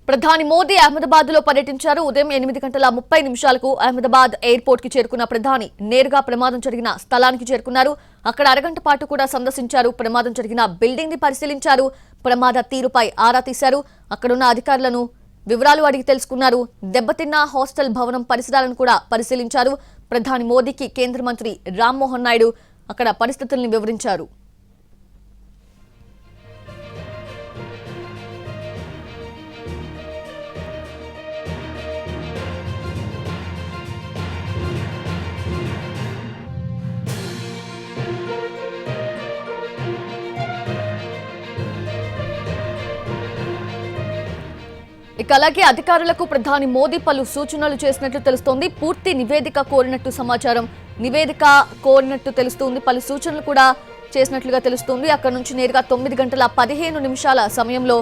ప్రధాని మోదీ అహ్మదాబాద్ లో పర్యటించారు. ఉదయం 8:30 అహ్మదాబాద్ ఎయిర్పోర్ట్ కి చేరుకున్న ప్రధాని నేరుగా ప్రమాదం జరిగిన స్థలానికి చేరుకున్నారు. అక్కడ అరగంట పాటు కూడా సందర్శించారు. ప్రమాదం జరిగిన బిల్డింగ్ ని పరిశీలించారు. ప్రమాద తీరుపై ఆరా తీశారు. అక్కడున్న అధికారులను వివరాలు అడిగి తెలుసుకున్నారు. దెబ్బతిన్న హాస్టల్ భవనం పరిసరాలను కూడా పరిశీలించారు. ప్రధాని మోదీకి కేంద్ర మంత్రి రామ్మోహన్ నాయుడు అక్కడ పరిస్థితుల్ని వివరించారు. ఇక అలాగే అధికారులకు ప్రధాని మోదీ పలు సూచనలు చేసినట్లు తెలుస్తోంది. పూర్తి నివేదిక కోరినట్టు సమాచారం. నివేదిక కోరినట్టు తెలుస్తుంది. పలు సూచనలు కూడా చేసినట్లుగా తెలుస్తుంది. అక్కడ నుంచి నేరుగా 9:15 సమయంలో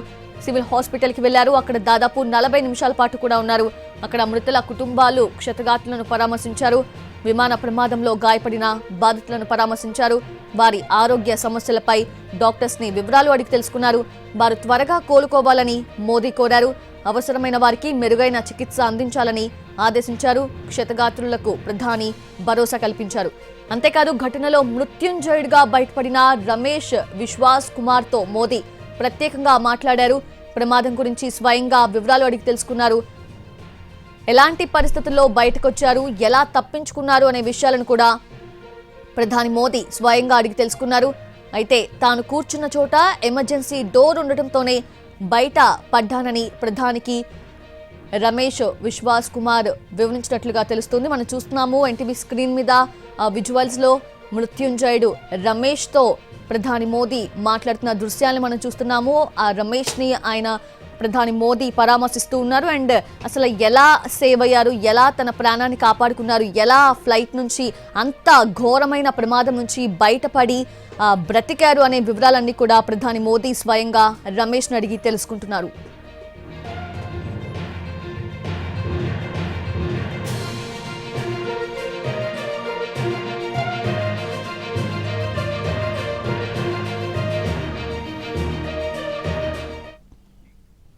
సివిల్ హాస్పిటల్ కి వెళ్లారు. అక్కడ దాదాపు 40 నిమిషాల పాటు కూడా ఉన్నారు. అక్కడ మృతుల కుటుంబాలు క్షతగాత్రులను పరామర్శించారు. విమాన ప్రమాదంలో గాయపడిన బాధితులను పరామర్శించారు. వారి ఆరోగ్య సమస్యలపై డాక్టర్స్ ని వివరాలు అడిగి తెలుసుకున్నారు. వారు త్వరగా కోలుకోవాలని మోదీ కోరారు. అవసరమైన వారికి మెరుగైన చికిత్స అందించాలని ఆదేశించారు. క్షతగాత్రులకు ప్రధాని భరోసా కల్పించారు. అంతేకాదు ఘటనలో మృత్యుంజయుడిగా బయటపడిన రమేష్ విశ్వాస్ కుమార్ తో మోదీ ప్రత్యేకంగా మాట్లాడారు. ప్రమాదం గురించి స్వయంగా వివరాలు అడిగి తెలుసుకున్నారు. ఎలాంటి పరిస్థితుల్లో బయటకొచ్చారు, ఎలా తప్పించుకున్నారు అనే విషయాలను కూడా ప్రధాని మోదీ స్వయంగా అడిగి తెలుసుకున్నారు. అయితే తాను కూర్చున్న చోట ఎమర్జెన్సీ డోర్ ఉండటంతోనే బయట పడ్డానని ప్రధానికి రమేష్ విశ్వాస్ కుమార్ వివరించినట్లుగా తెలుస్తుంది. మనం చూస్తున్నాము ఎన్టీవీ స్క్రీన్ మీద విజువల్స్ లో మృత్యుంజయుడు రమేష్ తో ప్రధాని మోదీ మాట్లాడుతున్న దృశ్యాలను మనం చూస్తున్నాము. ఆ రమేష్ ని ఆయన ప్రధాని మోదీ పరామర్శిస్తూ ఉన్నారు. అండ్ అసలు ఎలా సేవ్ అయ్యారు, ఎలా తన ప్రాణాన్ని కాపాడుకున్నారు, ఎలా ఫ్లైట్ నుంచి అంత ఘోరమైన ప్రమాదం నుంచి బయటపడి బ్రతికారు అనే వివరాలన్నీ కూడా ప్రధాని మోదీ స్వయంగా రమేష్ని అడిగి తెలుసుకుంటున్నారు.